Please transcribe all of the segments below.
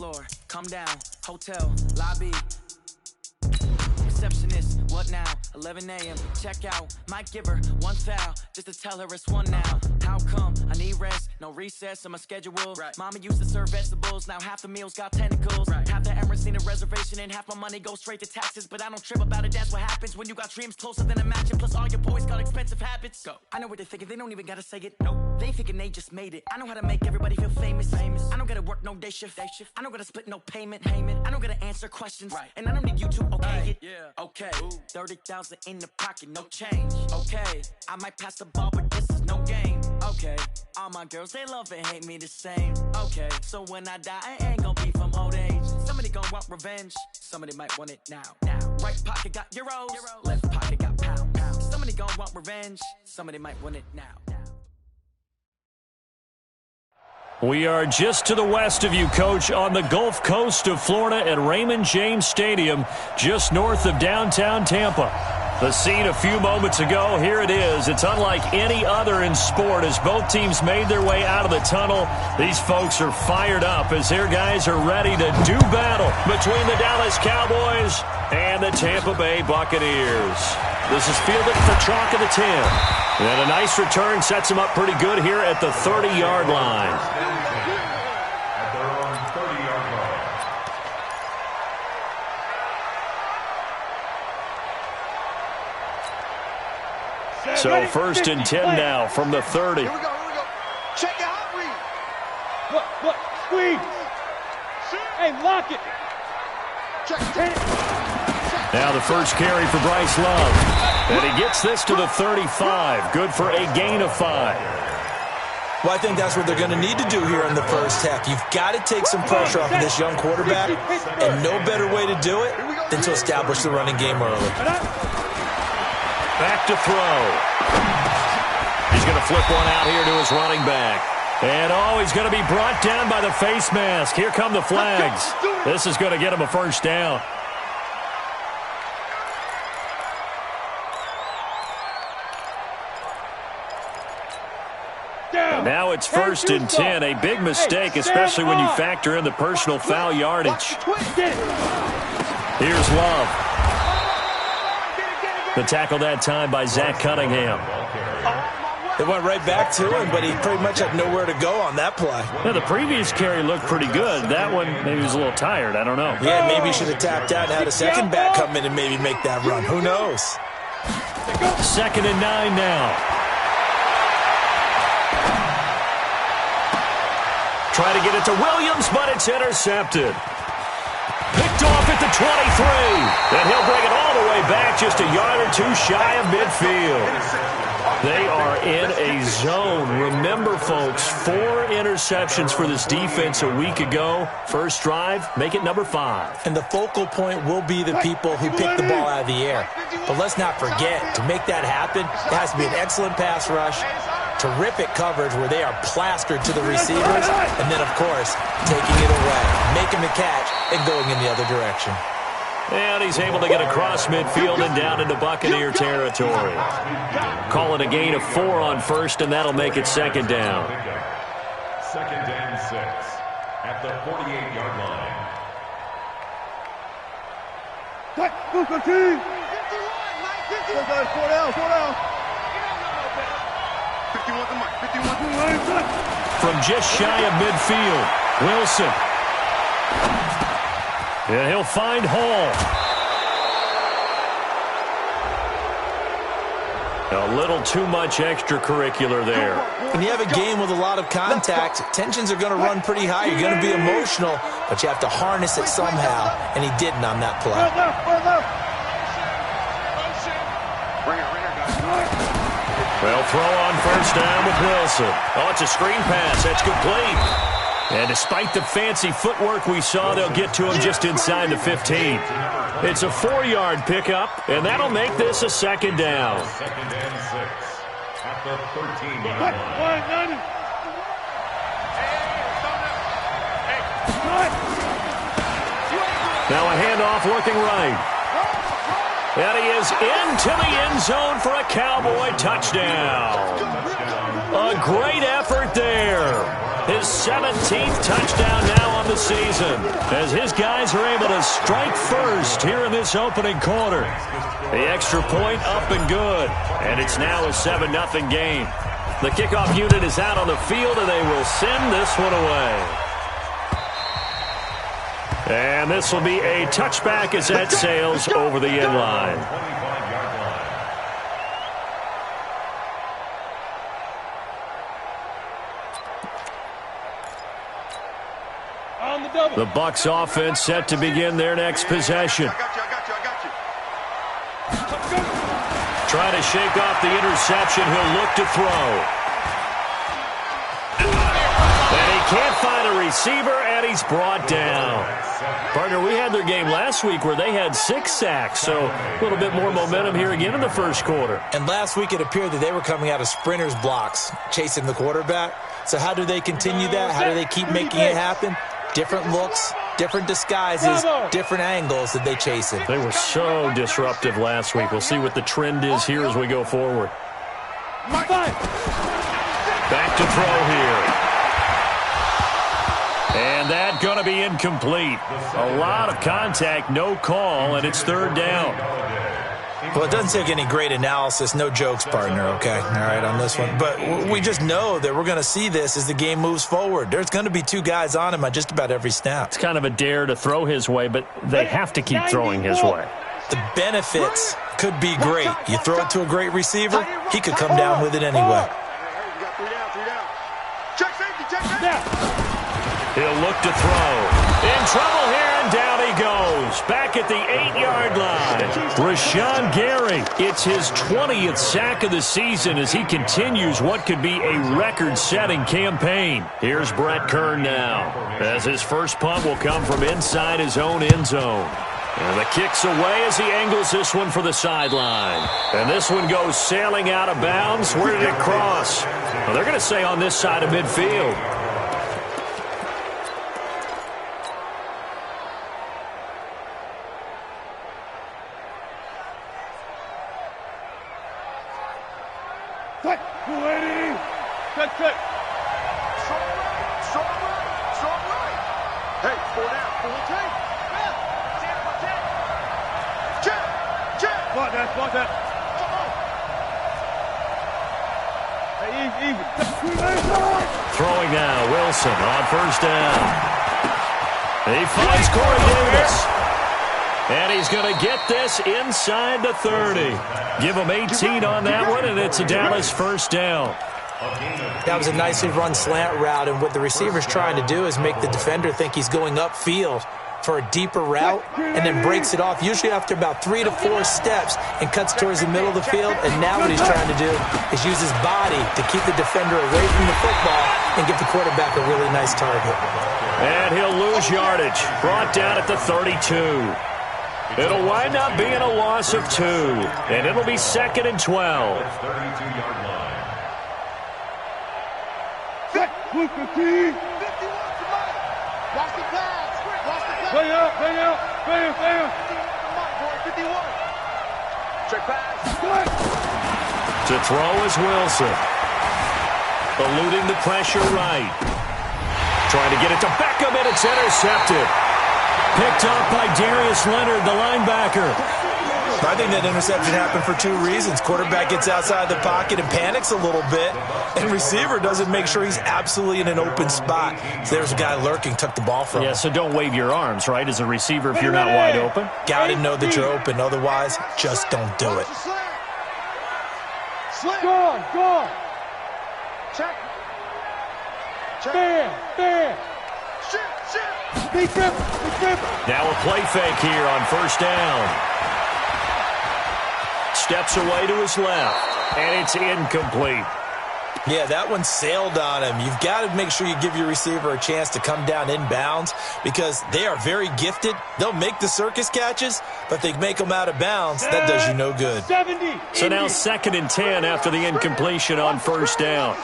floor, come down, hotel, lobby. Receptionist, what now? 11 a.m. check out. Might give her one foul just to tell her it's one now. How come? I need rest, no recess in my schedule. Right. Mama used to serve vegetables, now half the meals got tentacles. Right. Half the Emirates need a reservation and half my money goes straight to taxes. But I don't trip about it, that's what happens when you got dreams closer than a match. And plus all your boys got expensive habits. Go. I know what they're thinking, they don't even gotta say it. Nope. They thinking they just made it. I know how to make everybody feel famous. I don't gotta work no day shift. I don't gotta split no payment. I don't gotta answer questions. Right. And I don't need you to okay it. Yeah. Okay, 30,000 in the pocket, no change. Okay, I might pass the ball, but this is no game. Okay, all my girls, they love and hate me the same. Okay, so when I die, I ain't gonna be from old age. Somebody gon' want revenge, somebody might want it now. Right pocket got euros, left pocket got pound. Somebody gon' want revenge, somebody might want it now. We are just to the west of you, Coach, on the Gulf Coast of Florida at Raymond James Stadium, just north of downtown Tampa. The scene a few moments ago, here it is. It's unlike any other in sport as both teams made their way out of the tunnel. These folks are fired up as their guys are ready to do battle between the Dallas Cowboys and the Tampa Bay Buccaneers. This is fielded at the chalk of the 10. And a nice return sets him up pretty good here at the 30-yard line. So first and 10 now from the 30. Here we go. Check out, read. Look, squeeze. Hey, lock it. Check. Now the first carry for Bryce Love. And he gets this to the 35. Good for a gain of 5. Well, I think that's what they're going to need to do here in the first half. You've got to take some pressure off of this young quarterback, and no better way to do it than to establish the running game early. Back to throw. He's going to flip one out here to his running back. And, he's going to be brought down by the face mask. Here come the flags. This is going to get him a first down. Now it's first and 10. A big mistake, especially when you factor in the personal foul yardage. Here's Love. The tackle that time by Zach Cunningham. It went right back to him, but he pretty much had nowhere to go on that play. Now, the previous carry looked pretty good. That one, maybe he was a little tired. I don't know. Yeah, maybe he should have tapped out and had a second back come in and maybe make that run. Who knows? Second and 9 now. Try to get it to Williams, but it's intercepted. Picked off at the 23. And he'll bring it all the way back just a yard or two shy of midfield. They are in a zone. Remember, folks, 4 interceptions for this defense a week ago. First drive, make it number 5. And the focal point will be the people who pick the ball out of the air. But let's not forget, to make that happen, it has to be an excellent pass rush, terrific coverage where they are plastered to the receivers, and then, of course, taking it away, making the catch, and going in the other direction. And he's able to get across midfield and down into Buccaneer territory. Call it a gain of 4 on first, and that'll make it second down. Second and 6 at the 48-yard line. From just shy of midfield, Wilson. And he'll find Hall. A little too much extracurricular there. When you have a game with a lot of contact, tensions are going to run pretty high. You're going to be emotional, but you have to harness it somehow, and he didn't on that play. Well, throw on first down with Wilson. Oh, it's a screen pass. That's complete. And despite the fancy footwork we saw, they'll get to him just inside the 15. It's a 4-yard pickup, and that'll make this a second down. Second and 6 at the 13-yard line. Now a handoff looking right. And he is into the end zone for a Cowboy touchdown. A great effort there. His 17th touchdown now on the season, as his guys are able to strike first here in this opening quarter. The extra point up and good, and it's now a 7-0 game. The kickoff unit is out on the field, and they will send this one away. And this will be a touchback as that sails over the end line. The Bucs offense set to begin their next possession. Trying to shake off the interception. He'll look to throw. And he can't find a receiver, and he's brought down. Partner, we had their game last week where they had 6 sacks, so a little bit more momentum here again in the first quarter. And last week it appeared that they were coming out of sprinters blocks, chasing the quarterback. So how do they continue that? How do they keep making it happen? Different looks, different disguises, different angles that they chase it. They were so disruptive last week. We'll see what the trend is here as we go forward. Back to throw here. And that going to be incomplete. A lot of contact, no call, and it's 3rd down. Well, it doesn't take any great analysis. No jokes, partner, okay? All right, on this one. But we just know that we're going to see this as the game moves forward. There's going to be 2 guys on him on just about every snap. It's kind of a dare to throw his way, but they have to keep throwing his way. The benefits could be great. You throw it to a great receiver, he could come down with it anyway. He'll look to throw. In trouble here, and down he goes. Back at the 8-yard line. Rashawn Gary, it's his 20th sack of the season as he continues what could be a record-setting campaign. Here's Brett Kern now, as his first punt will come from inside his own end zone. And the kick's away as he angles this one for the sideline. And this one goes sailing out of bounds. Where did it cross? Well, they're going to say on this side of midfield. Cut. Strong right. Hey, 4 down. Full take. Check. Spot that. Hey, easy. Throwing now, Wilson on 1st down. He finds Corey Davis. And he's going to get this inside the 30. Give him 18 on that one, and it's a Dallas 1st down. That was a nicely run slant route, and what the receiver's trying to do is make the defender think he's going upfield for a deeper route and then breaks it off, usually after about 3 to 4 steps, and cuts towards the middle of the field. And now what he's trying to do is use his body to keep the defender away from the football and give the quarterback a really nice target. And he'll lose yardage. Brought down at the 32. It'll wind up being a loss of 2, and it'll be 2nd and 12. 32-yard line. Watch the pass. Play out. 51. Check pass. To throw is Wilson. Eluding the pressure right. Trying to get it to Beckham, and it's intercepted. Picked up by Darius Leonard, the linebacker. I think that interception happened for 2 reasons. Quarterback gets outside the pocket and panics a little bit, and receiver doesn't make sure he's absolutely in an open spot. So there's a guy lurking, took the ball from him. Yeah, so don't wave your arms, right, as a receiver if you're not wide open. Got to know that you're open. Otherwise, just don't do it. Go on. Check. Bam. Shit. Big grip. Now a play fake here on 1st down. Steps away to his left, and it's incomplete. Yeah, that one sailed on him. You've got to make sure you give your receiver a chance to come down inbounds because they are very gifted. They'll make the circus catches, but if they make them out of bounds, that does you no good. 70. So now 2nd and 10 after the incompletion on 1st down.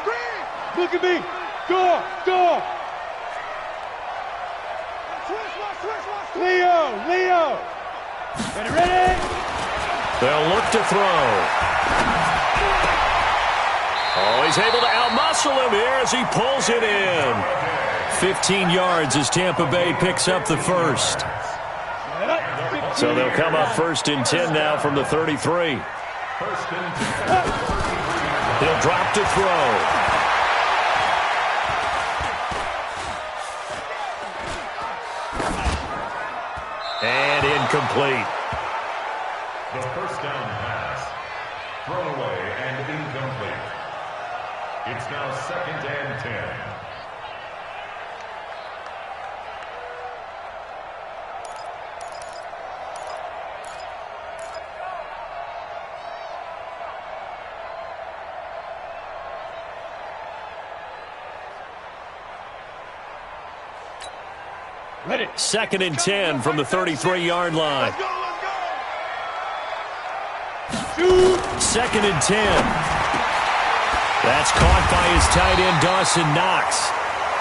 Look at me. Go. Leo. Ready? They'll look to throw. Oh, he's able to outmuscle him here as he pulls it in. 15 yards as Tampa Bay picks up the first. So they'll come up 1st and 10 now from the 33. He'll drop to throw. And incomplete. The first down pass. Thrown away and incomplete. It's now 2nd and 10. Ready. 2nd and 10 from the 33-yard line. Shoot. 2nd and 10. That's caught by his tight end, Dawson Knox.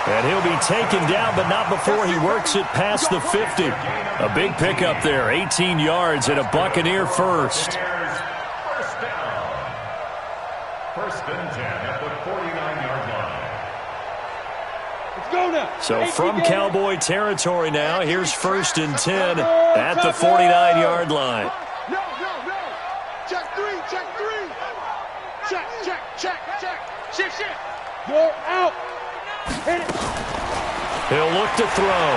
And he'll be taken down, but not before he works it past the 50. A big pickup there, 18 yards and a Buccaneer first. First down. 1st and 10 at the 49-yard line. Let's go now. So from Cowboy territory now, here's 1st and 10 at the 49-yard line. No. Check 3. Check. Shift. You're out. Hit it. He'll look to throw.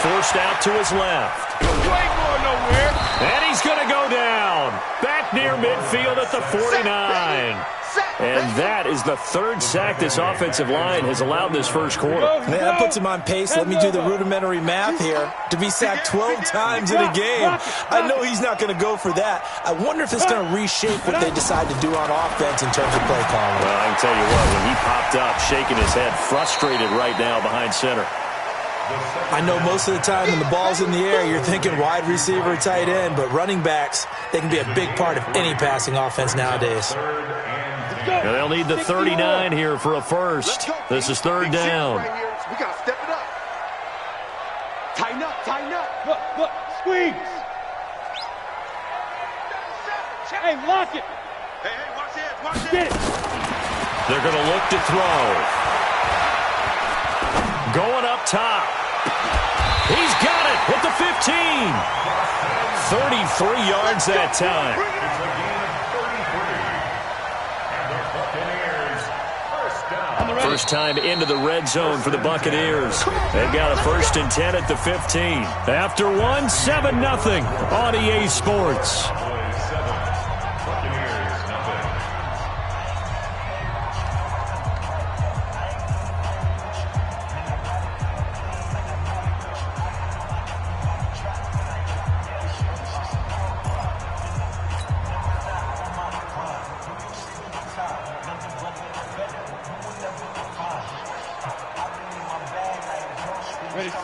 Forced out to his left. You ain't going nowhere. And he's going to go down. Back near midfield at the 49. And that is the 3rd sack this offensive line has allowed this first quarter. Man, that puts him on pace. Let me do the rudimentary math here. To be sacked 12 times in a game. I know he's not going to go for that. I wonder if it's going to reshape what they decide to do on offense in terms of play calling. Well, I can tell you what, when he popped up, shaking his head, frustrated right now behind center. I know most of the time when the ball's in the air, you're thinking wide receiver, tight end, but running backs, they can be a big part of any passing offense nowadays. Now they'll need the 39 here for a first. This is 3rd down. We got to step it up. Tighten up. Look. Squeeze. Hey, lock it. Hey, watch it. Get it. They're going to look to throw. Going up top. He's got it at the 15. 33 yards that time. First time into the red zone for the Buccaneers. They've got a 1st and 10 at the 15. After 1, 7-0 on EA Sports.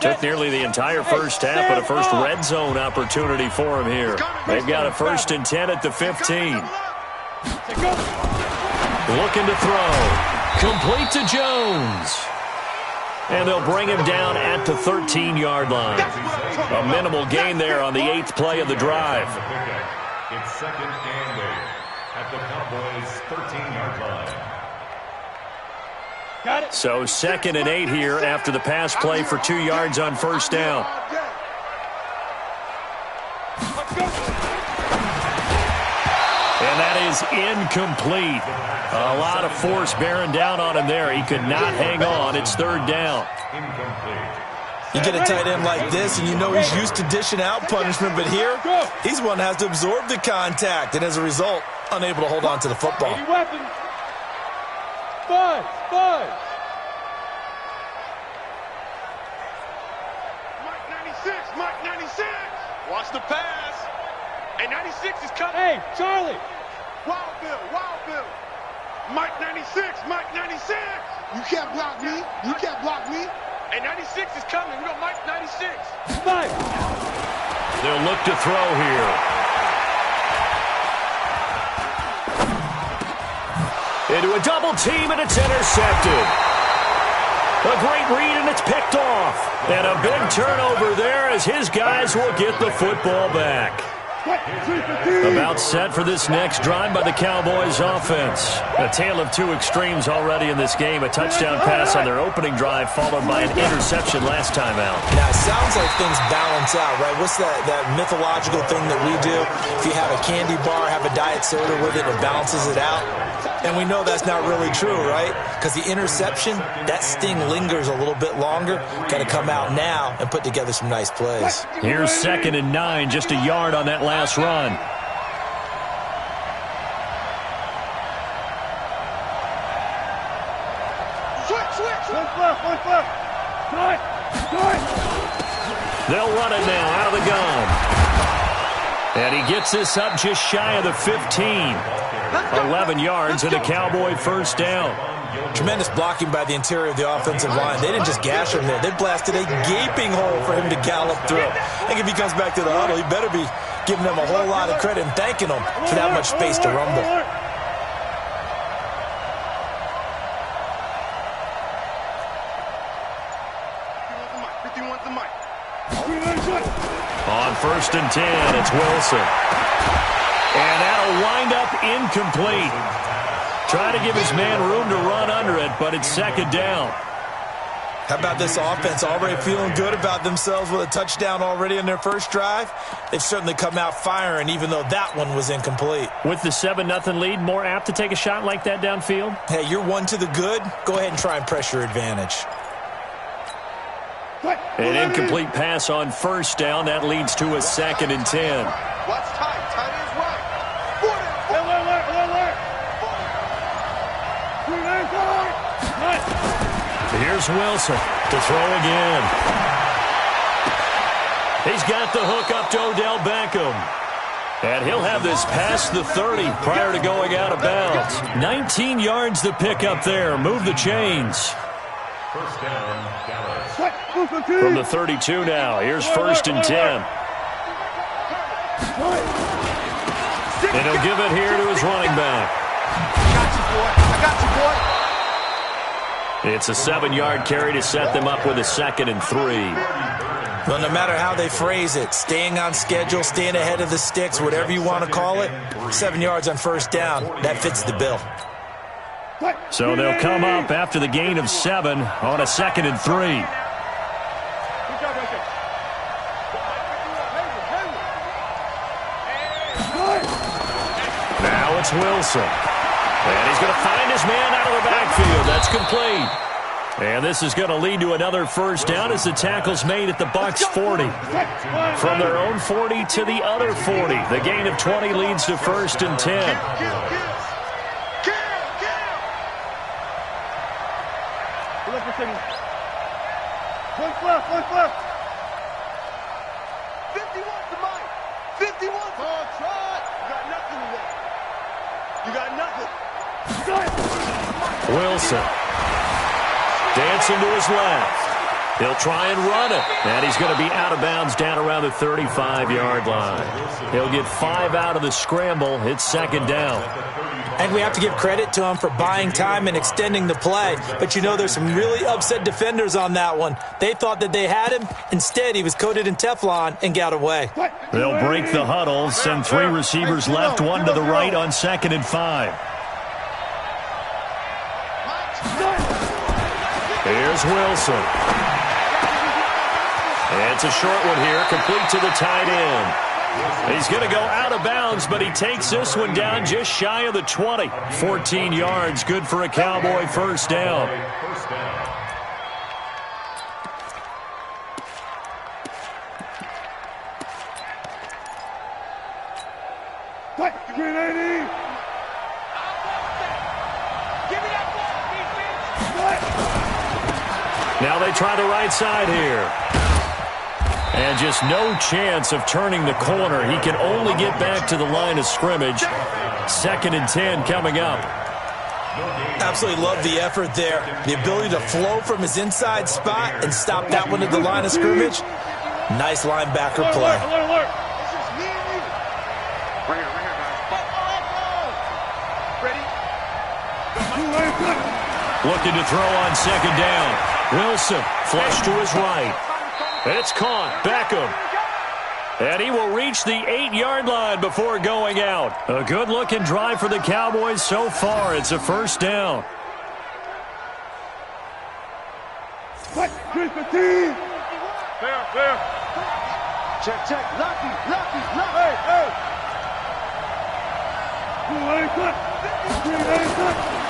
Took nearly the entire first half, but a first red zone opportunity for him here. They've got a 1st and 10 at the 15. Looking to throw. Complete to Jones. And they'll bring him down at the 13-yard line. A minimal gain there on the 8th play of the drive. It's 2nd and 8 at the Cowboys' 13-yard line. So 2nd and 8 here after the pass play for 2 yards on 1st down. And that is incomplete. A lot of force bearing down on him there. He could not hang on. It's 3rd down. You get a tight end like this, and you know he's used to dishing out punishment, but here, he's one that has to absorb the contact, and as a result, unable to hold on to the football. Buzz. Mike 96. Watch the pass. Hey, 96 is coming. Hey, Charlie. Wild Bill. Mike 96. You can't block me. Hey, 96 is coming. We got Mike 96. Mike. They'll look to throw here. Into a double team, and it's intercepted. A great read, and it's picked off. And a big turnover there as his guys will get the football back. About set for this next drive by the Cowboys offense. A tale of two extremes already in this game. A touchdown pass on their opening drive followed by an interception last time out. Now, it sounds like things balance out, right? What's that mythological thing that we do? If you have a candy bar, have a diet soda with it, it balances it out. And we know that's not really true, right? Because the interception, that sting lingers a little bit longer. Got to come out now and put together some nice plays. Here's 2nd and 9, just a yard on that last run. They'll run it now out of the gun. And he gets this up just shy of the 15. 11 yards and a Cowboy first down. Tremendous blocking by the interior of the offensive line. They didn't just gash him there. They blasted a gaping hole for him to gallop through. I think if he comes back to the huddle, he better be giving them a whole lot of credit and thanking them for that much space to rumble. On 1st and 10, it's Wilson. And that'll wind up incomplete. Trying to give his man room to run under it, but it's 2nd down. How about this offense already feeling good about themselves with a touchdown already in their first drive? They've certainly come out firing, even though that one was incomplete. With the 7-0 lead, more apt to take a shot like that downfield? Hey, you're one to the good. Go ahead and try and press your advantage. An incomplete pass on 1st down. That leads to a 2nd and 10. Watch tight. Tight is right. Here's Wilson to throw again. He's got the hook up to Odell Beckham. And he'll have this past the 30 prior to going out of bounds. 19 yards to pick up there. Move the chains. First down, Dallas. From the 32 now. Here's 1st and 10. And he'll give it here to his running back. I got you, boy. It's a 7-yard carry to set them up with a 2nd and 3. Well, no matter how they phrase it, staying on schedule, staying ahead of the sticks, whatever you want to call it, 7 yards on 1st down, that fits the bill. So they'll come up after the gain of 7 on a 2nd and 3. Now it's Wilson. And he's going to find his man out of the backfield. That's complete. And this is going to lead to another 1st down as the tackle's made at the Bucs 40. From their own 40 to the other 40. The gain of 20 leads to 1st and 10. One left. 51 to Mike. 51 to try. You got nothing today. You got nothing. Wilson. Dancing to his left. He'll try and run it. And he's going to be out of bounds down around the 35-yard line. He'll get 5 out of the scramble. It's 2nd down. And we have to give credit to him for buying time and extending the play. But you know there's some really upset defenders on that one. They thought that they had him. Instead, he was coated in Teflon and got away. They'll break the huddle. Send 3 receivers left, 1 to the right on 2nd and 5. Here's Wilson. It's a short one here, complete to the tight end. He's going to go out of bounds, but he takes this one down just shy of the 20. 14 yards, good for a Cowboy first down. Now they try the right side here. And just no chance of turning the corner. He can only get back to the line of scrimmage. 2nd and 10 coming up. Absolutely love the effort there. The ability to flow from his inside spot and stop that one at the line of scrimmage. Nice linebacker play. Looking to throw on 2nd down. Wilson flush to his right. It's caught. Beckham. And he will reach the 8-yard line before going out. A good-looking drive for the Cowboys so far. It's a first down. What? 3-15. Fair. Check. Lucky. Hey.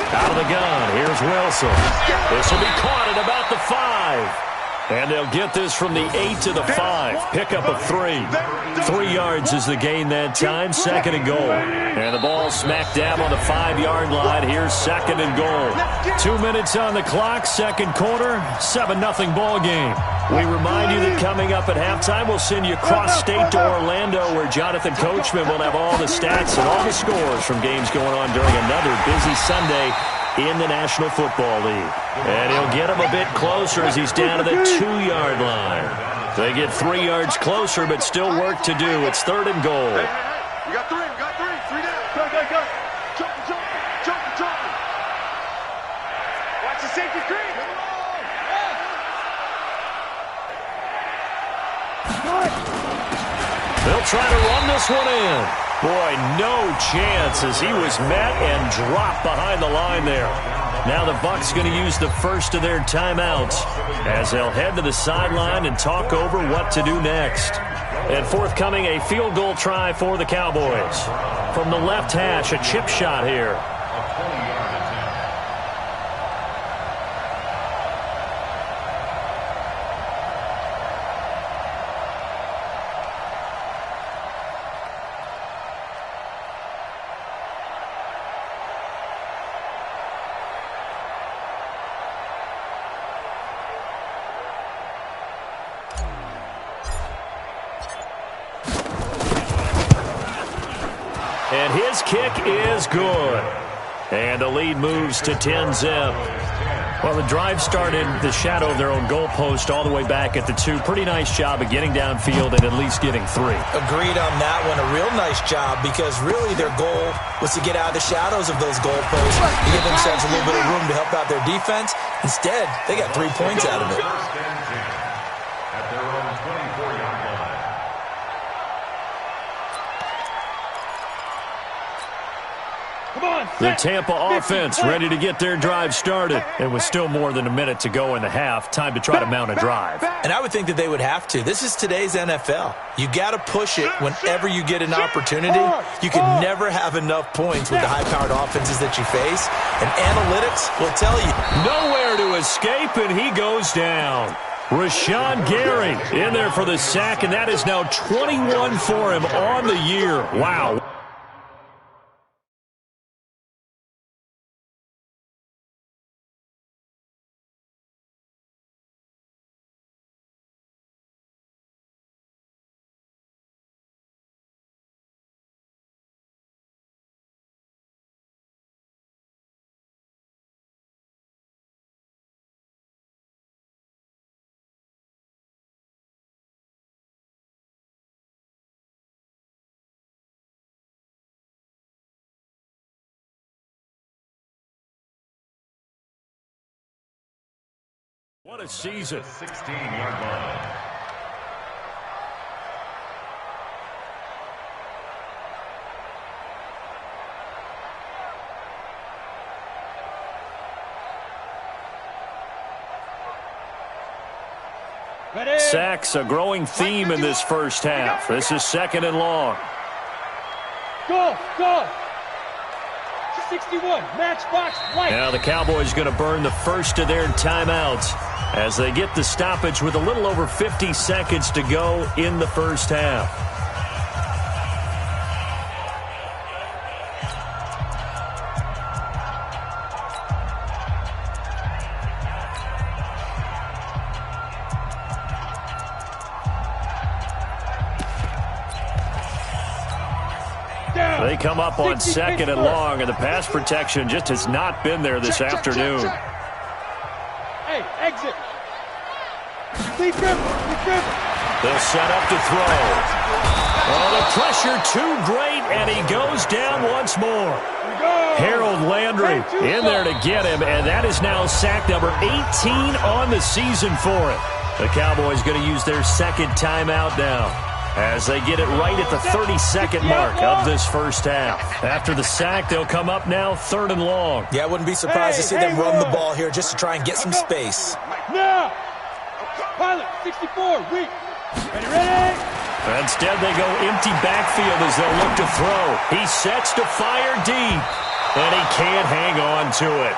Out of the gun. Here's Wilson. This will be caught at about the 5. And they'll get this from the 8 to the 5. Pickup of 3. 3 yards is the gain that time. Second and goal. And the ball smack dab on the 5-yard line. Here's second and goal. 2 minutes on the clock. Second quarter. 7-0 ball game. We remind you that coming up at halftime, we'll send you cross-state to Orlando, where Jonathan Coachman will have all the stats and all the scores from games going on during another busy Sunday in the National Football League. And he'll get him a bit closer as he's down to the 2-yard line. They get 3 yards closer, but still work to do. It's third and goal. We got three. 3 down. Go. Jumping. Watch the safety screen. They'll try to run this one in. Boy, no chance as he was met and dropped behind the line there. Now the Bucs going to use the first of their timeouts as they'll head to the sideline and talk over what to do next. And forthcoming, a field goal try for the Cowboys. From the left hash, a chip shot here. And his kick is good. And the lead moves to 10-zip. Well, the drive started the shadow of their own goalpost all the way back at the 2. Pretty nice job of getting downfield and at least getting 3. Agreed on that one. A real nice job because really their goal was to get out of the shadows of those goalposts and give themselves a little bit of room to help out their defense. Instead, they got 3 points out of it. At their own 24-yard line. The Tampa offense ready to get their drive started. And with still more than a minute to go in the half, time to try to mount a drive. And I would think that they would have to. This is today's NFL. You got to push it whenever you get an opportunity. You can never have enough points with the high-powered offenses that you face. And analytics will tell you. Nowhere to escape, and he goes down. Rashawn Gary in there for the sack, and that is now 21 for him on the year. Wow. What a season. 16-yard line. Sacks, a growing theme in this first half. This is second and long. Go. 61, matchbox, white. Now the Cowboys going to burn the first of their timeouts as they get the stoppage with a little over 50 seconds to go in the first half. They come up on second and long, and the pass protection just has not been there this afternoon. Hey, exit. Deep river. They'll set up to throw. Oh, the pressure too great, and he goes down once more. Harold Landry in there to get him, and that is now sack number 18 on the season for it. The Cowboys going to use their second timeout now. as they get it right at the 32nd mark of this first half. After the sack, they'll come up now 3rd and long. Yeah, I wouldn't be surprised to see them run the ball here just to try and get some space. Now! Pilot, 64, weak. Ready? Instead, they go empty backfield as they'll look to throw. He sets to fire deep, and he can't hang on to it.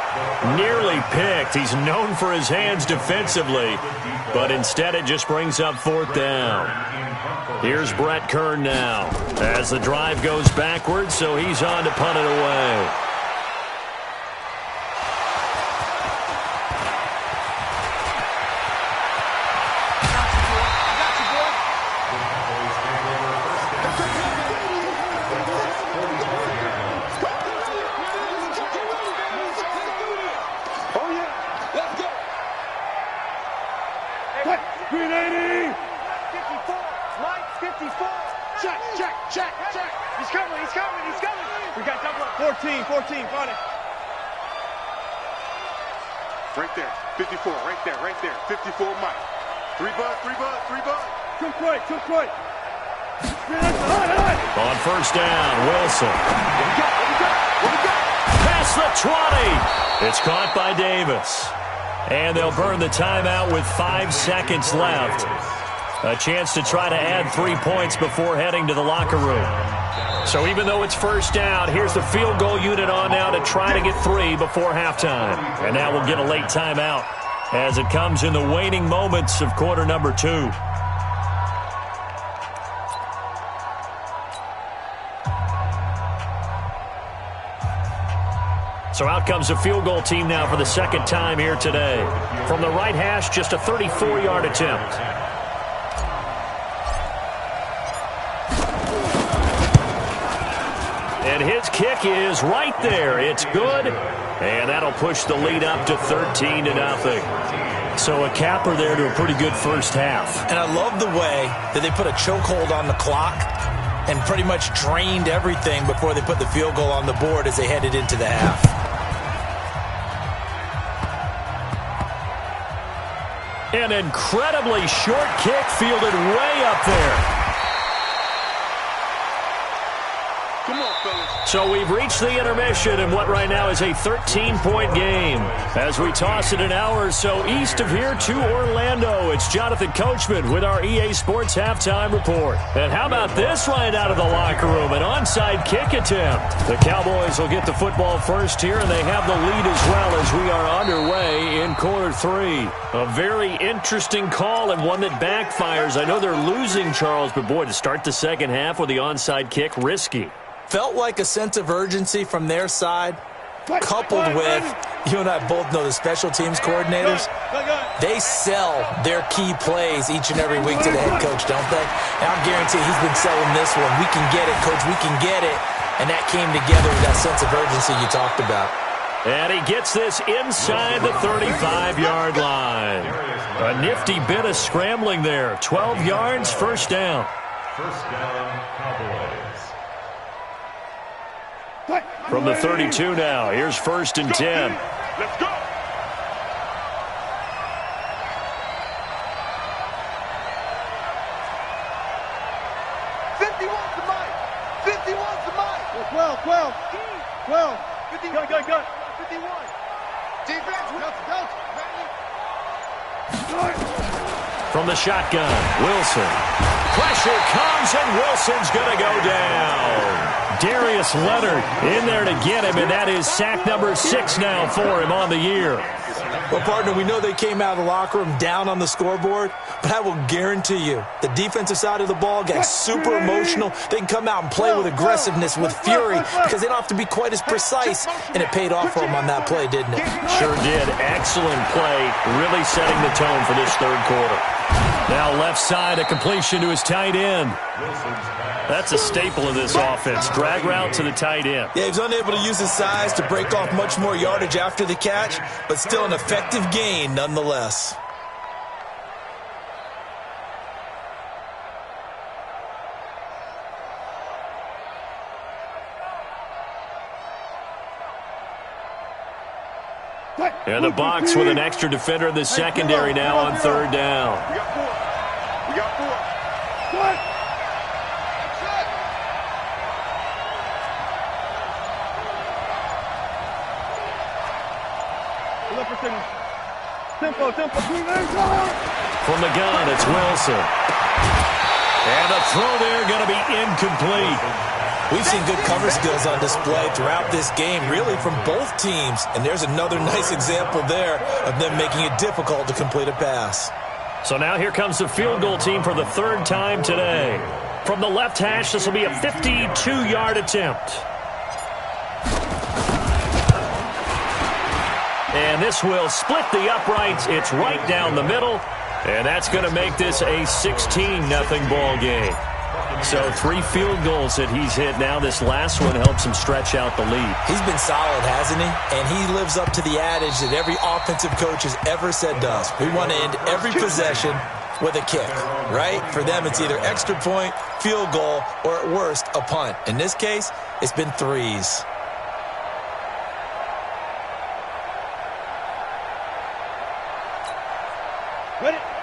Nearly picked. He's known for his hands defensively, but instead it just brings up 4th down. Here's Brett Kern now as the drive goes backwards, so he's on to punt it away. We got double up. 14, got it. Right there, 54, right there. 54, Mike. 3 bud. Too quick. On first down, Wilson. Past the 20. It's caught by Davis. And they'll burn the timeout with 5 seconds left. A chance to try to add 3 points before heading to the locker room. So even though it's first down, here's the field goal unit on now to try to get 3 before halftime. And now we'll get a late timeout as it comes in the waning moments of quarter number 2. So out comes the field goal team now for the second time here today. From the right hash, just a 34-yard attempt. And his kick is right there. It's good. And that'll push the lead up to 13-0. So a capper there to a pretty good first half. And I love the way that they put a chokehold on the clock and pretty much drained everything before they put the field goal on the board as they headed into the half. An incredibly short kick fielded way up there. Come on, fellas. So we've reached the intermission in what right now is a 13-point game. As we toss it an hour or so east of here to Orlando, it's Jonathan Coachman with our EA Sports Halftime Report. And how about this right out of the locker room? An onside kick attempt. The Cowboys will get the football first here, and they have the lead as well as we are underway in quarter 3. A very interesting call and one that backfires. I know they're losing, Charles, but boy, to start the second half with the onside kick, risky. Felt like a sense of urgency from their side, coupled with, you and I both know the special teams coordinators, they sell their key plays each and every week to the head coach, don't they? And I guarantee he's been selling this one. We can get it, coach, we can get it. And that came together with that sense of urgency you talked about. And he gets this inside the 35-yard line. A nifty bit of scrambling there. 12 yards, first down. First down, Cowboys. From the 32 now, here's 1st and 10. Let's go. Well, 51. Go. 51. Defense, go. From the shotgun, Wilson. Pressure comes, and Wilson's going to go down. Darius Leonard in there to get him, and that is sack number 6 now for him on the year. Well, partner, we know they came out of the locker room down on the scoreboard, but I will guarantee you the defensive side of the ball got super emotional. They can come out and play with aggressiveness, with fury, because they don't have to be quite as precise, and it paid off for them on that play, didn't it? Sure did. Excellent play, really setting the tone for this third quarter. Now left side, a completion to his tight end. That's a staple of this offense. Drag route to the tight end. Yeah, he was unable to use his size to break off much more yardage after the catch, but still an effective gain nonetheless. In the box with an extra defender in the secondary now on 3rd down. We got 4. From the gun, it's Wilson. And the throw there going to be incomplete. We've seen good cover skills on display throughout this game, really from both teams. And there's another nice example there of them making it difficult to complete a pass. So now here comes the field goal team for the third time today. From the left hash, this will be a 52-yard attempt. And this will split the uprights. It's right down the middle. And that's going to make this a 16-0 ball game. So 3 field goals that he's hit now. This last one helps him stretch out the lead. He's been solid, hasn't he? And he lives up to the adage that every offensive coach has ever said to us. We want to end every possession with a kick, right? For them, it's either extra point, field goal, or at worst, a punt. In this case, it's been 3s.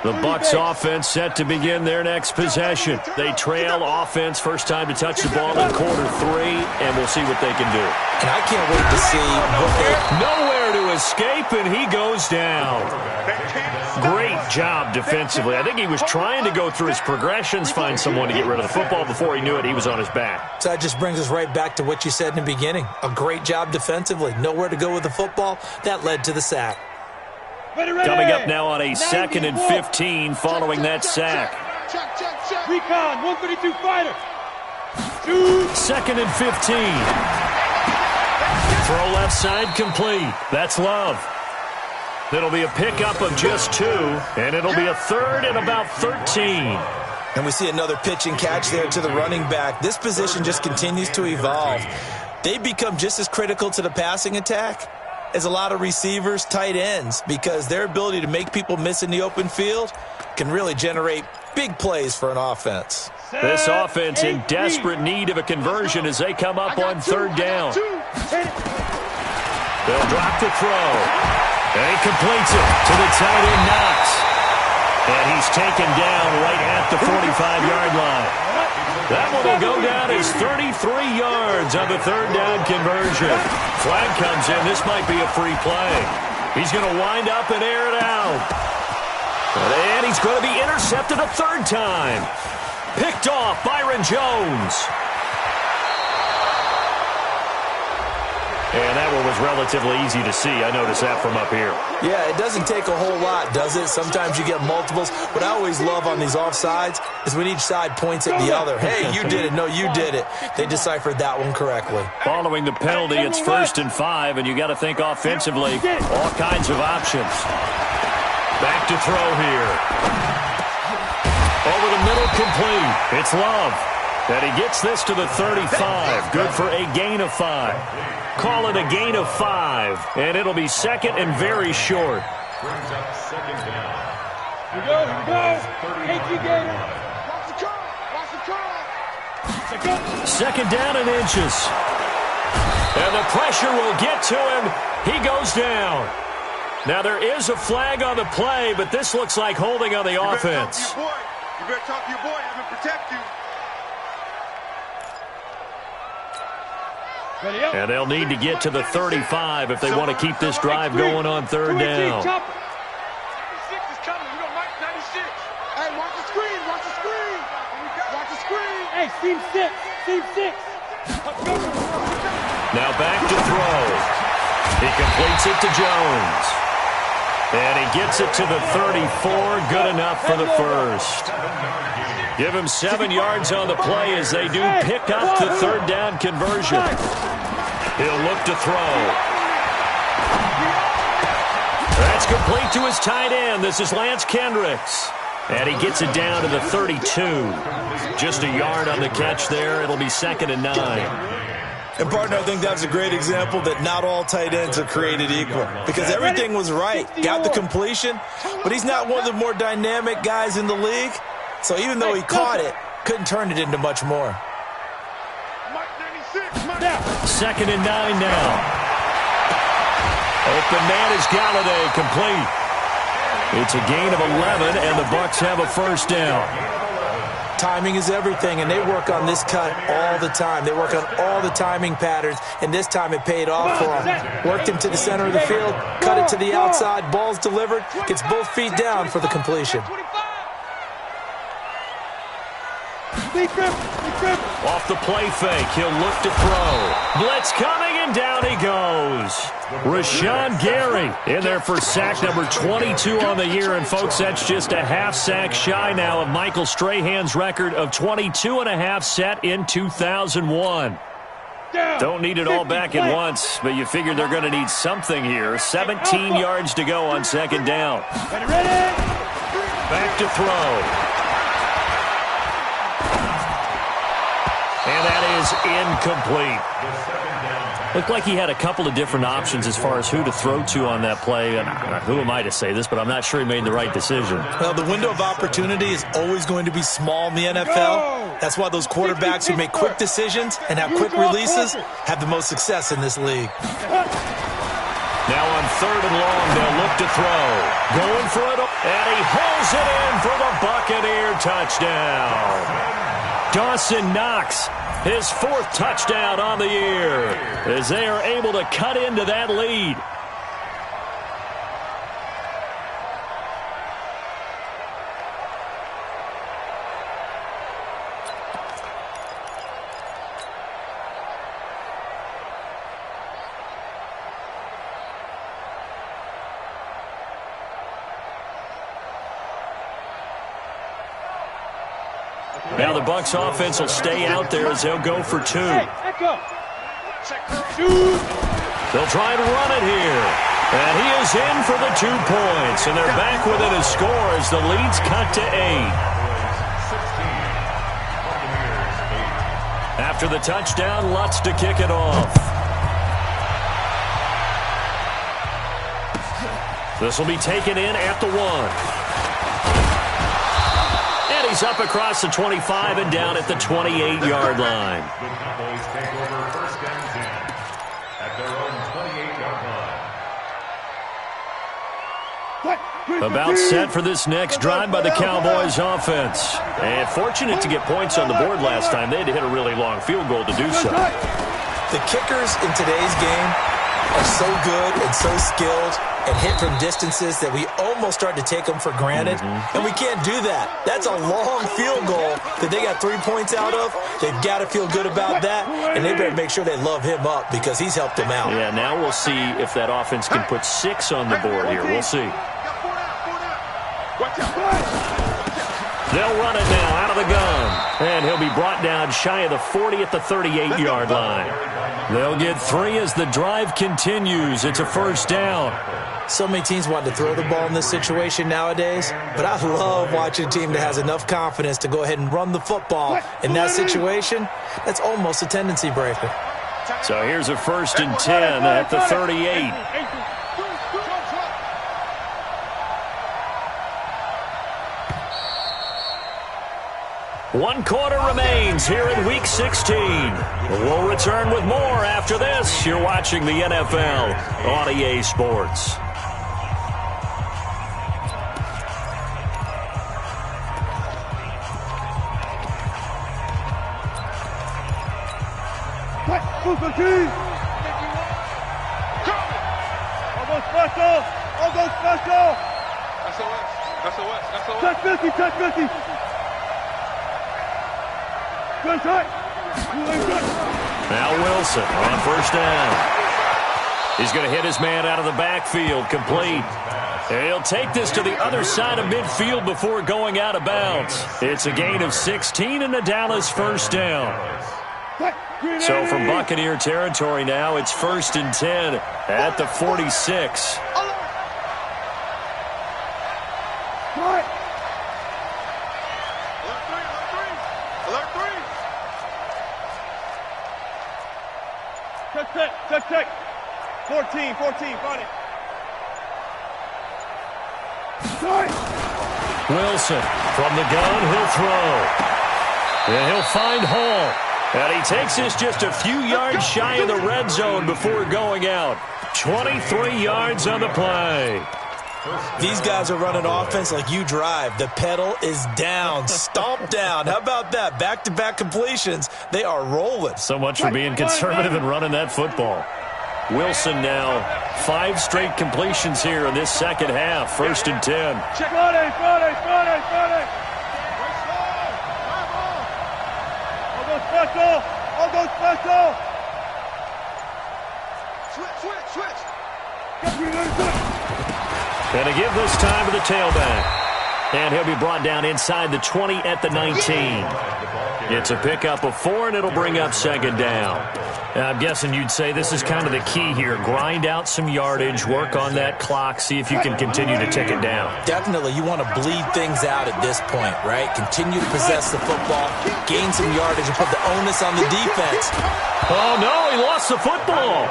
The Bucs offense set to begin their next possession. They trail offense, first time to touch the ball in quarter 3, and we'll see what they can do. And I can't wait to see what they... Nowhere to escape, and he goes down. Great job defensively. I think he was trying to go through his progressions, find someone to get rid of the football. Before he knew it, he was on his back. So that just brings us right back to what you said in the beginning. A great job defensively. Nowhere to go with the football. That led to the sack. Coming up now on a 2nd and 15 following that sack. Recon, 132 fighter. 2nd and 15. Throw left side complete. That's Love. It'll be a pickup of just 2, and it'll be a 3rd and about 13. And we see another pitch and catch there to the running back. This position just continues to evolve. They become just as critical to the passing attack as a lot of receivers, tight ends, because their ability to make people miss in the open field can really generate big plays for an offense. This offense in desperate need of a conversion as they come up on 3rd down. They'll drop the throw. And he completes it to the tight end, Knox. And he's taken down right at the 45-yard line. That one will go down as 33 yards on the 3rd down conversion. Flag comes in. This might be a free play. He's going to wind up and air it out. And he's going to be intercepted a 3rd time. Picked off Byron Jones. And that one was relatively easy to see. I noticed that from up here. Yeah, it doesn't take a whole lot, does it? Sometimes you get multiples. What I always love on these offsides is when each side points at the other. Hey, you did it. No, you did it. They deciphered that one correctly. Following the penalty, it's 1st and 5, and you got to think offensively, all kinds of options. Back to throw here. Over the middle, complete. It's Love. And he gets this to the 35. Good for a gain of 5. Call it a gain of 5, and it'll be 2nd and very short. Brings up 2nd down. Here we go. Thank you, Gator. Watch the curl. 2nd down and inches. And the pressure will get to him. He goes down. Now there is a flag on the play, but this looks like holding on the offense. You better talk to your boy. Have him protect you. And they'll need to get to the 35 if they want to keep this drive going on 3rd down. 96 is coming. You know, Mike 96. Hey, watch the screen. Watch the screen. Watch the screen. Hey, team 6. Team 6. Now back to throw. He completes it to Jones. And he gets it to the 34. Good enough for the 1st. Give him 7 yards on the play as they do pick up the 3rd down conversion. He'll look to throw. That's complete to his tight end. This is Lance Kendricks. And he gets it down to the 32. Just a yard on the catch there. It'll be 2nd and 9. And, partner, I think that's a great example that not all tight ends are created equal. Because everything was right. Got the completion, but he's not one of the more dynamic guys in the league. So even though he caught it, couldn't turn it into much more. 2nd and 9 now. Open man is Galladay, complete. It's a gain of 11, and the Bucs have a 1st down. Timing is everything, and they work on this cut all the time. They work on all the timing patterns, and this time it paid off for them. Worked him to the center of the field, cut it to the outside, ball's delivered, gets both feet down for the completion. Off the play fake, he'll look to throw. Blitz coming, and down he goes. Rashawn Gary in there for sack number 22 on the year. And, folks, that's just a half sack shy now of Michael Strahan's record of 22.5 set in 2001. Don't need it all back at once, but you figure they're going to need something here. 17 yards to go on second down. Back to throw. And that is incomplete. Looked like he had a couple of different options as far as who to throw to on that play. And who am I to say this, but I'm not sure he made the right decision. Well, the window of opportunity is always going to be small in the NFL. That's why those quarterbacks who make quick decisions and have quick releases have the most success in this league. Now on third and long, they'll look to throw. Going for it, and he hauls it in for the Buccaneer touchdown. Dawson Knox, his fourth touchdown on the year, as they are able to cut into that lead. Now the Bucs offense will stay out there as they'll go for two. They'll try and run it here. And he is in for the 2 points. And they're back within a score as the lead's cut to 8. After the touchdown, Lutz to kick it off. This will be taken in at the 1. He's up across the 25 and down at the 28-yard line. The Cowboys take over first and 10 at their own 28-yard line. About set for this next drive by the Cowboys offense. And fortunate to get points on the board last time. They had to hit a really long field goal to do so. The kickers in today's game are so good and so skilled and hit from distances that we almost start to take them for granted. And we can't do that. That's a long field goal that they got 3 points out of. They've got to feel good about that, and they better make sure they love him up because he's helped them out. Yeah, now we'll see if that offense can put 6 on the board here. We'll see. They'll run it now out of the gun. And he'll be brought down shy of the 40 at the 38-yard line. They'll get 3 as the drive continues. It's a first down. So many teams want to throw the ball in this situation nowadays, but I love watching a team that has enough confidence to go ahead and run the football. In that situation, that's almost a tendency breaker. So here's a first and 10 at the 38. One quarter remains here in Week 16. We'll return with more after this. You're watching the NFL on EA Sports. Almost special! Almost special! SOS! Touch 50! Touch 50! Good shot! Now Wilson on first down. He's going to hit his man out of the backfield, complete. He'll take this to the other side of midfield before going out of bounds. It's a gain of 16 and a Dallas first down. So from Buccaneer territory now, it's first and 10 at the 46. Check. 14, find it. Wilson from the gun, he'll throw. And he'll find Hall. And he takes this just a few yards shy of the red zone before going out. 23 yards on the play. These guys are running offense like you drive. The pedal is down, stomped down. How about that? Back-to-back completions. They are rolling. So much for being conservative and running that football. Wilson now 5 straight completions here in this second half. 1st and 10. I'll go special. Switch. And to give this time to the tailback. And he'll be brought down inside the 20 at the 19. It's a pickup of 4, and it'll bring up 2nd down. I'm guessing you'd say this is kind of the key here. Grind out some yardage, work on that clock, see if you can continue to tick it down. Definitely, you want to bleed things out at this point, right? Continue to possess the football, gain some yardage, and put the onus on the defense. Oh, no, he lost the football.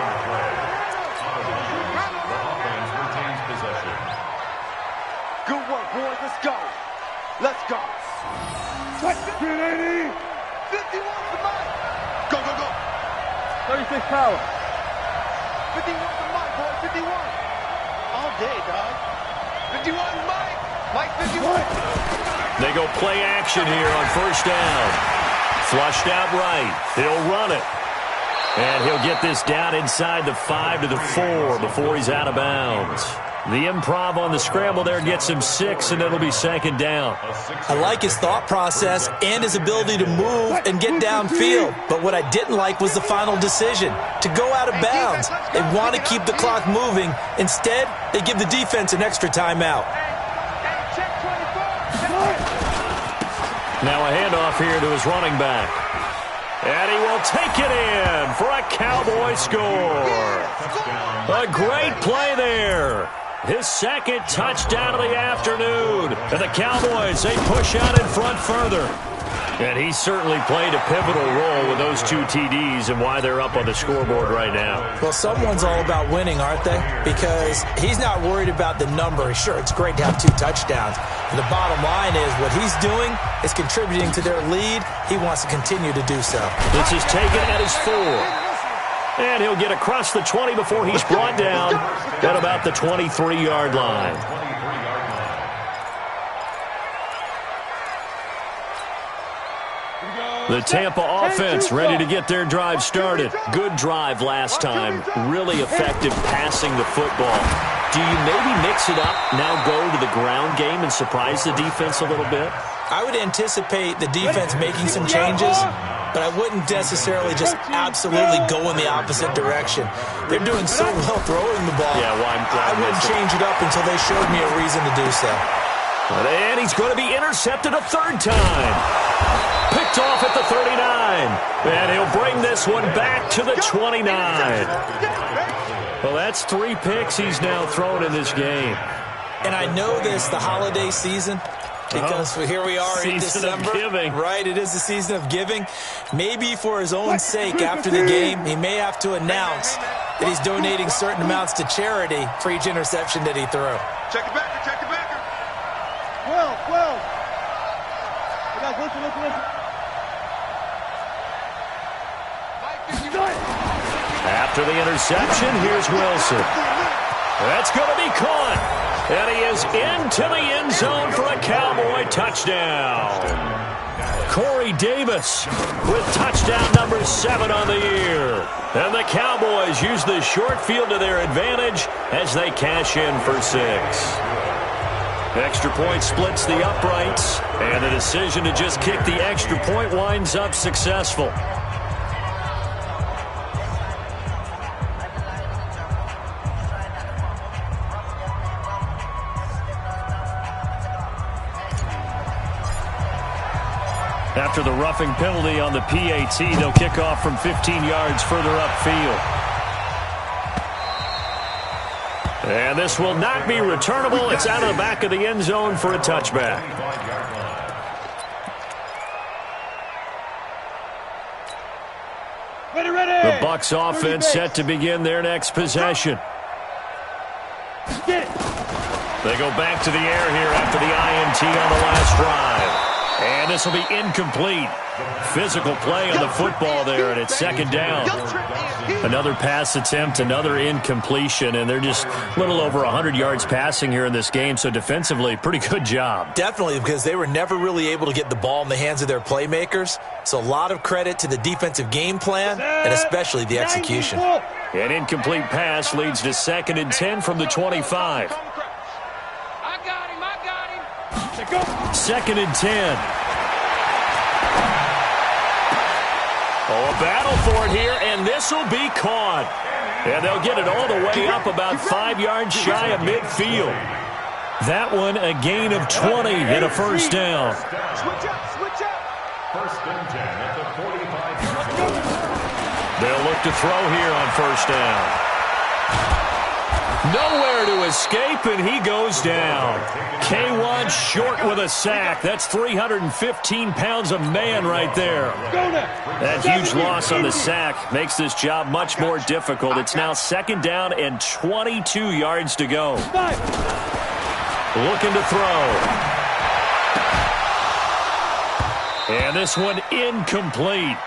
Good work, boys. Let's go. 380. 51 for Mike. Go. 36 power. 51 for Mike, boy. 51. All day, dog. 51, Mike. Mike 51. They go play action here on 1st down. Flushed out right. He'll run it. And he'll get this down inside the 5 to the 4 before he's out of bounds. The improv on the scramble there gets him 6, and it'll be 2nd down. I like his thought process and his ability to move and get downfield. But what I didn't like was the final decision, to go out of bounds. They want to keep the clock moving. Instead, they give the defense an extra timeout. Now a handoff here to his running back. And he will take it in for a Cowboy score. A great play there. His 2nd touchdown of the afternoon. And the Cowboys, they push out in front further. And he certainly played a pivotal role with those 2 TDs and why they're up on the scoreboard right now. Well, someone's all about winning, aren't they? Because he's not worried about the number. Sure, it's great to have 2 touchdowns. But the bottom line is what he's doing is contributing to their lead. He wants to continue to do so. This is taken at his 4. And he'll get across the 20 before he's brought down at about the 23-yard line. The Tampa offense ready to get their drive started. Good drive last time. Really effective passing the football. Do you maybe mix it up, now go to the ground game and surprise the defense a little bit? I would anticipate the defense making some changes, but I wouldn't necessarily just absolutely go in the opposite direction. They're doing so well throwing the ball. Yeah, well, I wouldn't change it up until they showed me a reason to do so. And he's going to be intercepted a 3rd time. Picked off at the 39. And he'll bring this one back to the 29. Well, that's 3 picks he's now thrown in this game. And I know this, the holiday season, because here we are in December. Right, it is the season of giving. Maybe for his own sake after the game, he may have to announce that he's donating certain amounts to charity for each interception that he threw. Check it back. 12. Guys, listen. After the interception, here's Wilson. That's going to be caught. And he is into the end zone for a Cowboy touchdown. Corey Davis with touchdown number 7 on the year. And the Cowboys use the short field to their advantage as they cash in for 6. Extra point splits the uprights, and the decision to just kick the extra point winds up successful. After the roughing penalty on the PAT, they'll kick off from 15 yards further upfield. And this will not be returnable. It's out of the back of the end zone for a touchback. The Bucs offense set to begin their next possession. They go back to the air here after the INT on the last drive. And And this will be incomplete. Physical play on the football there, and it's second down. Another pass attempt, another incompletion, and they're just a little over 100 yards passing here in this game, so defensively, pretty good job. Definitely, because they were never really able to get the ball in the hands of their playmakers, so a lot of credit to the defensive game plan and especially the execution. An incomplete pass leads to 2nd and 10 from the 25. I got him. 2nd and 10. Oh, a battle for it here, and this will be caught. And they'll get it all the way up about 5 yards shy of midfield. That one, a gain of 20 and a first down. Switch up. 1st and 10 at the 45-yard line. They'll look to throw here on first down. Nowhere to escape, and he goes down. K1 short with a sack. That's 315 pounds of man right there. That huge loss on the sack makes this job much more difficult. It's now 2nd down and 22 yards to go. Looking to throw. And this one incomplete.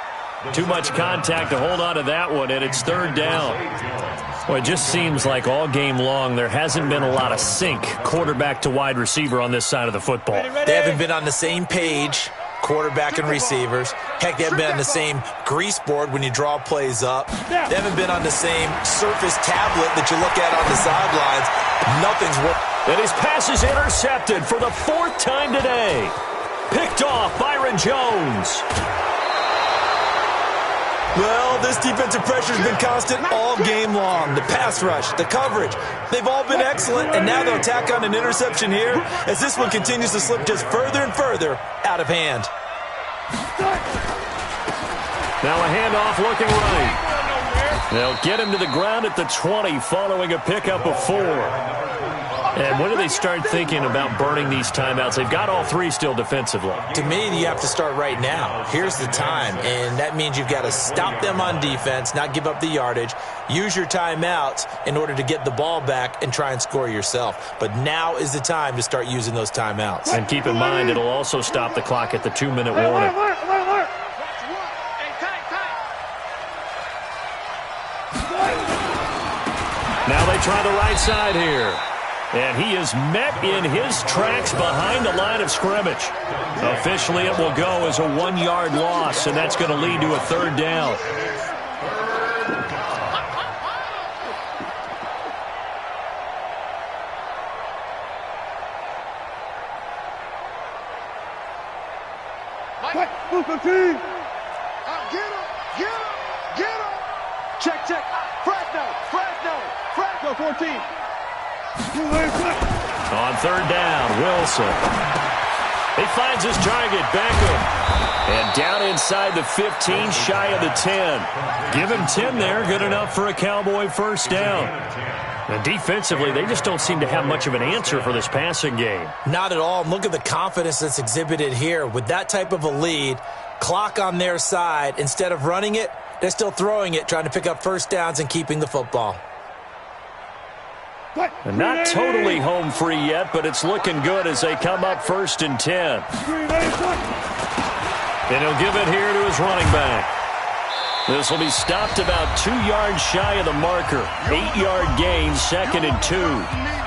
Too much contact to hold on to that one, and it's 3rd down. Well, it just seems like all game long there hasn't been a lot of sync quarterback to wide receiver on this side of the football. They haven't been on the same page, quarterback and receivers. Heck, they haven't been on the same grease board when you draw plays up. They haven't been on the same Surface tablet that you look at on the sidelines. Nothing's worked. And his pass is intercepted for the 4th time today. Picked off Byron Jones. Well, this defensive pressure has been constant all game long. The pass rush, the coverage, they've all been excellent, and now they'll tack on an interception here as this one continues to slip just further and further out of hand. Now a handoff looking right. They'll get him to the ground at the 20 following a pickup of 4. And when do they start thinking about burning these timeouts? They've got all 3 still defensively. To me, you have to start right now. Here's the time, and that means you've got to stop them on defense, not give up the yardage, use your timeouts in order to get the ball back and try and score yourself. But now is the time to start using those timeouts. And keep in mind, it'll also stop the clock at the 2-minute warning. Now they try the right side here. And he is met in his tracks behind the line of scrimmage. Officially, it will go as a 1-yard loss, and that's going to lead to a 3rd down. Get him. Check. Fresno, 14. On 3rd down, Wilson. He finds his target, Beckham. And down inside the 15, shy of the 10. Give him 10 there, good enough for a Cowboy first down. And defensively, they just don't seem to have much of an answer for this passing game. Not at all. Look at the confidence that's exhibited here. With that type of a lead, clock on their side, instead of running it, they're still throwing it, trying to pick up first downs and keeping the football. And not totally home free yet, but it's looking good as they come up 1st and 10. And he'll give it here to his running back. This will be stopped about 2 yards shy of the marker. 8-yard gain, 2nd and 2.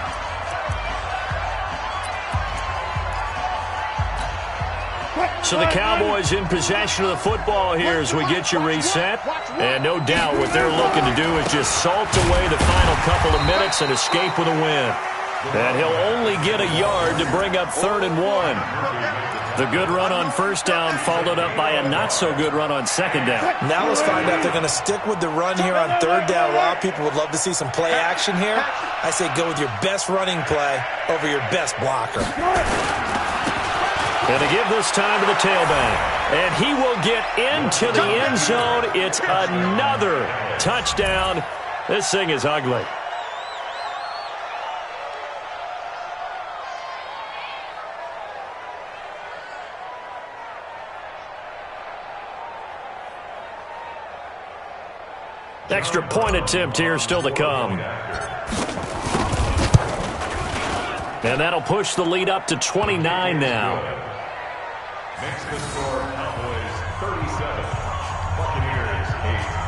So the Cowboys in possession of the football here as we get you reset. And no doubt what they're looking to do is just salt away the final couple of minutes and escape with a win. And he'll only get a yard to bring up 3rd and 1. The good run on first down followed up by a not-so-good run on 2nd down. Now let's find out if they're going to stick with the run here on 3rd down. A lot of people would love to see some play action here. I say go with your best running play over your best blocker. And to give this time to the tailback. And he will get into the end zone. It's another touchdown. This thing is ugly. Extra point attempt here still to come. And that'll push the lead up to 29 now. Makes the score Cowboys 37, Buccaneers 8.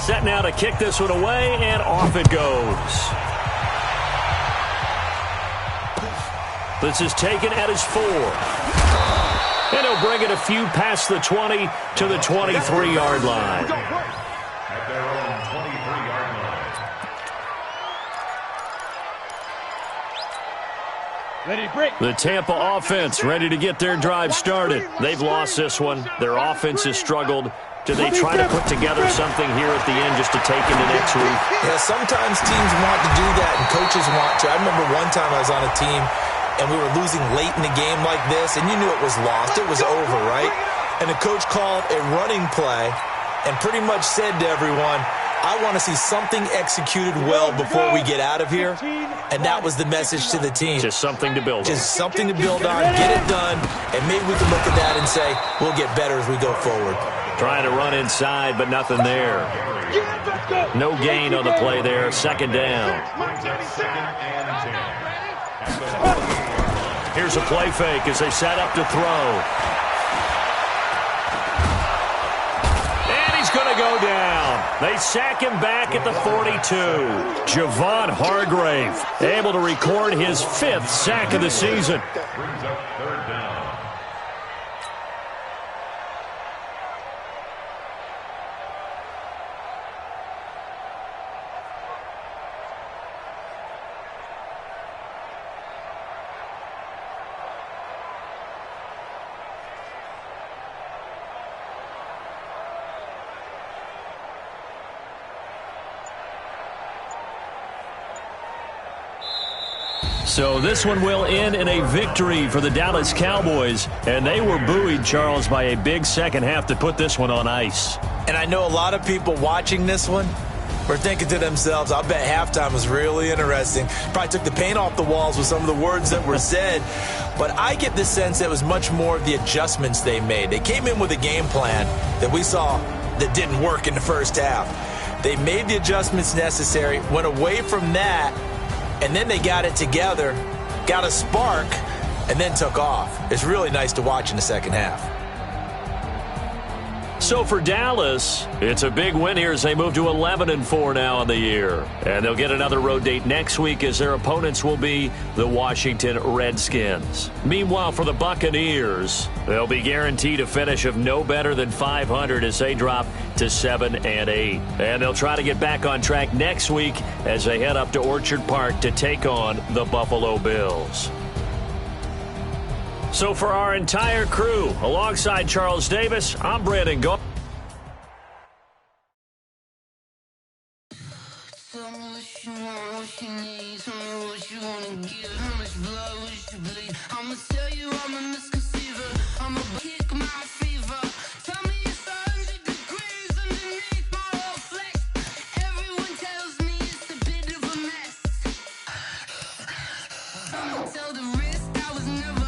Set now to kick this one away, and off it goes. This is taken at his 4. And he'll bring it a few past the 20 to the 23-yard line. At their own 23-yard line. Ready, break. The Tampa offense ready to get their drive started. They've lost this one. Their offense has struggled. Do they try to put together something here at the end just to take into next week? Yeah, sometimes teams want to do that and coaches want to. I remember one time I was on a team and we were losing late in a game like this, and you knew it was lost. It was over, right? And the coach called a running play and pretty much said to everyone, I want to see something executed well before we get out of here. And that was the message to the team. Just something to build on. Just something to build on, get it done, and maybe we can look at that and say, we'll get better as we go forward. Trying to run inside, but nothing there. No gain on the play there. Second down. Here's a play fake as they set up to throw. And he's going to go down. They sack him back at the 42. Javon Hargrave able to record his 5th sack of the season. Brings up third down. So this one will end in a victory for the Dallas Cowboys. And they were buoyed, Charles, by a big second half to put this one on ice. And I know a lot of people watching this one were thinking to themselves, I bet halftime was really interesting. Probably took the paint off the walls with some of the words that were said. But I get the sense that it was much more of the adjustments they made. They came in with a game plan that we saw that didn't work in the first half. They made the adjustments necessary, went away from that, and then they got it together, got a spark, and then took off. It's really nice to watch in the second half. So for Dallas, it's a big win here as they move to 11-4 now in the year. And they'll get another road date next week as their opponents will be the Washington Redskins. Meanwhile, for the Buccaneers, they'll be guaranteed a finish of no better than 500 as they drop to 7-8. And they'll try to get back on track next week as they head up to Orchard Park to take on the Buffalo Bills. So for our entire crew, alongside Charles Davis, I'm Brandon Goff. Tell me what you want, what you need. Tell me what you want to give. How much blood would you bleed? I'ma tell you I'm a misconceiver. I'ma kick my fever. Tell me it's 100 degrees underneath my whole flesh. Everyone tells me it's a bit of a mess. I'ma tell the risk I was never